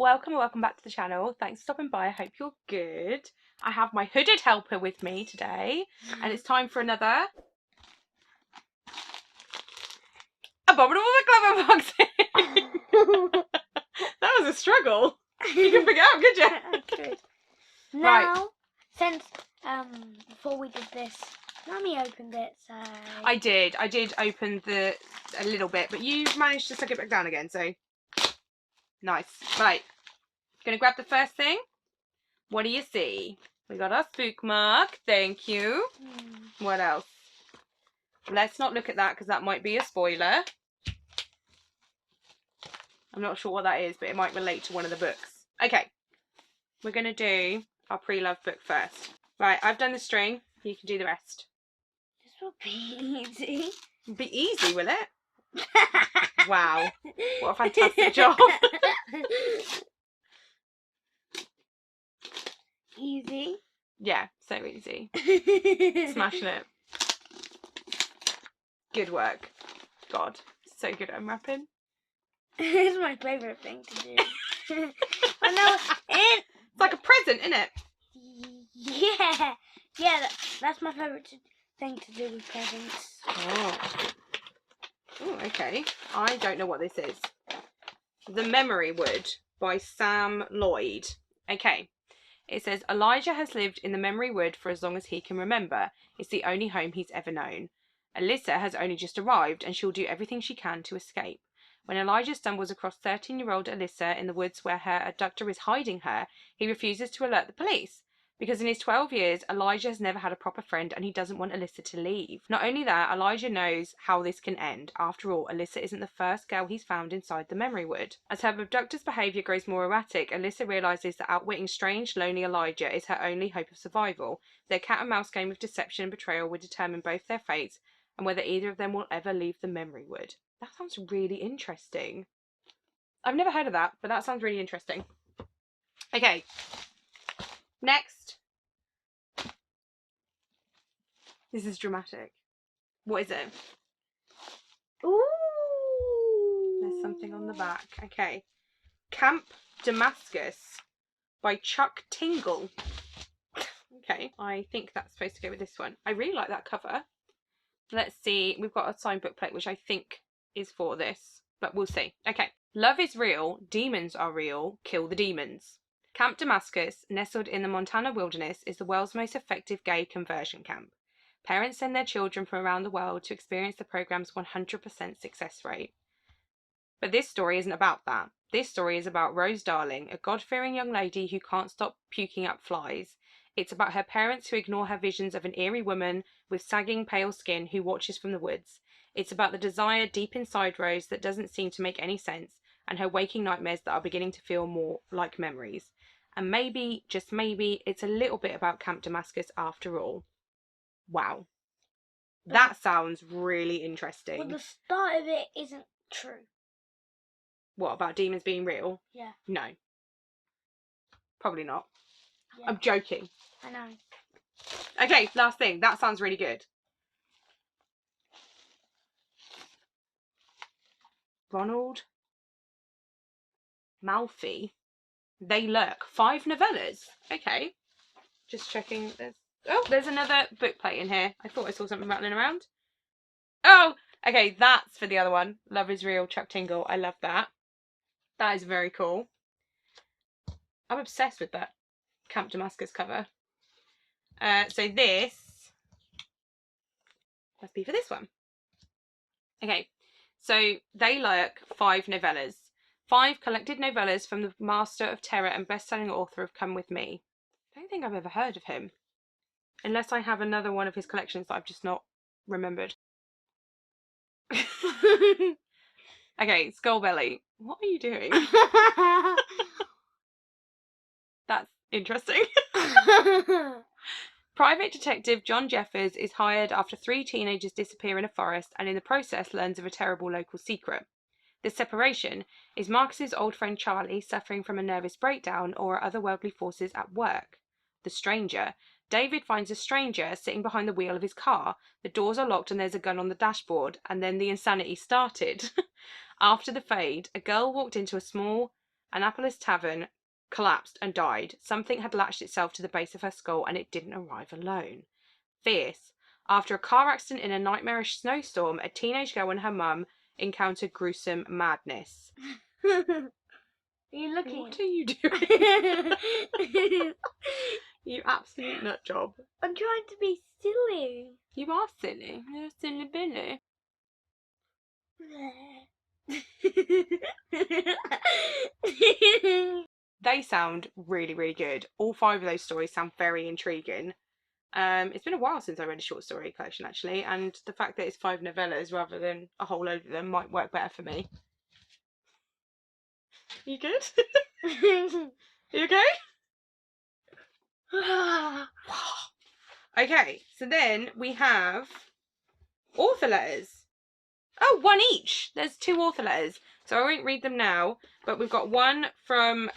welcome and welcome back to the channel. Thanks for stopping by. I hope you're good. I have my hooded helper with me today, and it's time for another Abominable Bookclub unboxing. That was a struggle. You can pick it up, could you? I could. Right. Now, since before we did this, Mummy opened it, so I did open a little bit, but you managed to suck it back down again, so nice. Right. Gonna grab the first thing. What do you see? We got our spook mark. Thank you. What else? Let's not look at that because that might be a spoiler. I'm not sure what that is, but it might relate to one of the books. Okay. We're going to do our pre-loved book first. Right, I've done the string. You can do the rest. this will be easy. It'll be easy, will it? Wow. What a fantastic job. Easy. Yeah, so easy. Smashing it. Good work. God, so good at unwrapping. It's my favourite thing to do. Oh no, It's like a present, isn't it? Yeah, that's my favourite thing to do with presents. Oh, okay. I don't know what this is. The Memory Wood by Sam Lloyd. Okay. It says, Elijah has lived in the Memory Wood for as long as he can remember. It's the only home he's ever known. Alyssa has only just arrived, and she'll do everything she can to escape. When Elijah stumbles across 13-year-old Alyssa in the woods where her abductor is hiding her, he refuses to alert the police. Because in his 12 years, Elijah has never had a proper friend, and he doesn't want Alyssa to leave. Not only that, Elijah knows how this can end. After all, Alyssa isn't the first girl he's found inside the Memory Wood. As her abductor's behaviour grows more erratic, Alyssa realises that outwitting strange, lonely Elijah is her only hope of survival. Their cat and mouse game of deception and betrayal will determine both their fates, and whether either of them will ever leave the Memory Wood. That sounds really interesting. I've never heard of that, but that sounds really interesting. Okay. Next. This is dramatic. What is it? Ooh. There's something on the back. Okay. Camp Damascus by Chuck Tingle. Okay. I think that's supposed to go with this one. I really like that cover. Let's see. We've got a signed book plate, which I think is for this, but we'll see. Okay. Love is real. Demons are real. Kill the demons. Camp Damascus, nestled in the Montana wilderness, is the world's most effective gay conversion camp. Parents send their children from around the world to experience the program's 100% success rate. But this story isn't about that. This story is about Rose Darling, a God-fearing young lady who can't stop puking up flies. It's about her parents who ignore her visions of an eerie woman with sagging pale skin who watches from the woods. It's about the desire deep inside Rose that doesn't seem to make any sense, and her waking nightmares that are beginning to feel more like memories. And maybe, just maybe, it's a little bit about Camp Damascus after all. Wow. That sounds really interesting. Well, the start of it isn't true. What, about demons being real? Yeah. No. Probably not. Yeah. I'm joking. I know. Okay, last thing. That sounds really good. Ronald Malfi. They Lurk. 5 novellas. Okay. Just checking. There's another book plate in here. I thought I saw something rattling around. Oh, okay. That's for the other one. Love is Real, Chuck Tingle. I love that. That is very cool. I'm obsessed with that Camp Damascus cover. So this must be for this one. Okay. So They Lurk, 5 novellas. 5 collected novellas from the master of terror and best-selling author of Come With Me. I don't think I've ever heard of him. Unless I have another one of his collections that I've just not remembered. Okay, Skullbelly. What are you doing? That's interesting. Private Detective John Jeffers is hired after 3 teenagers disappear in a forest and in the process learns of a terrible local secret. This separation is Marcus's old friend Charlie suffering from a nervous breakdown or otherworldly forces at work. The Stranger. David finds a stranger sitting behind the wheel of his car. The doors are locked and there's a gun on the dashboard, and then the insanity started. After the fade, a girl walked into a small Annapolis Tavern collapsed and died. Something had latched itself to the base of her skull and it didn't arrive alone. Fierce. After a car accident in a nightmarish snowstorm, a teenage girl and her mum encountered gruesome madness. Are you looking? What are you doing? You absolute nut job. I'm trying to be silly. You are silly. You're silly Billy. They sound really, really good. All 5 of those stories sound very intriguing. It's been a while since I read a short story collection, actually, and the fact that it's 5 novellas rather than a whole load of them might work better for me. You good? You okay? Okay, so then we have author letters. Oh, 1 each. There's 2 author letters. So I won't read them now, but we've got one from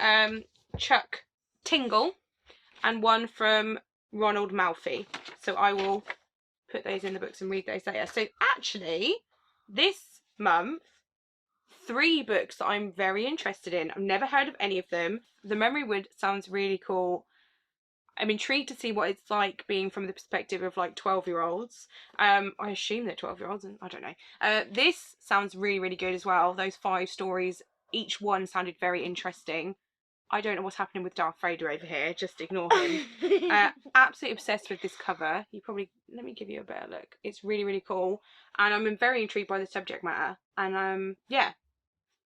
Chuck Tingle and one from Ronald Malfi. So I will put those in the books and read those later. So actually, this month, 3 books that I'm very interested in. I've never heard of any of them. The Memory Wood sounds really cool. I'm intrigued to see what it's like being from the perspective of like 12-year-olds. I assume they're 12-year-olds, and I don't know. This sounds really, really good as well. Those 5 stories, each one sounded very interesting. I don't know what's happening with Darth Vader over here. Just ignore him. Absolutely obsessed with this cover. Let me give you a better look. It's really, really cool. And I'm very intrigued by the subject matter. And yeah,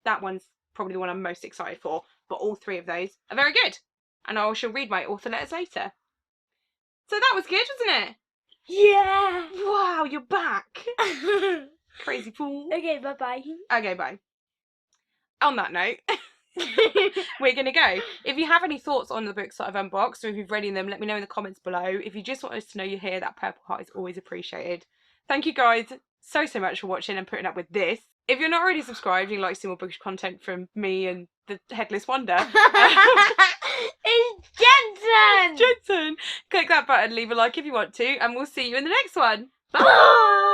that one's probably the one I'm most excited for. But all 3 of those are very good. And I shall read my author letters later. So that was good, wasn't it? Yeah. Wow, you're back. Crazy fool. Okay, bye-bye. Okay, bye. On that note, we're going to go. If you have any thoughts on the books that I've unboxed, or if you've read them, let me know in the comments below. If you just want us to know you're here, that purple heart is always appreciated. Thank you guys so much for watching and putting up with this. If you're not already subscribed and you'd like to see more bookish content from me and the Headless Wonder, it's Jensen! Jensen! Click that button, leave a like if you want to, and we'll see you in the next one. Bye!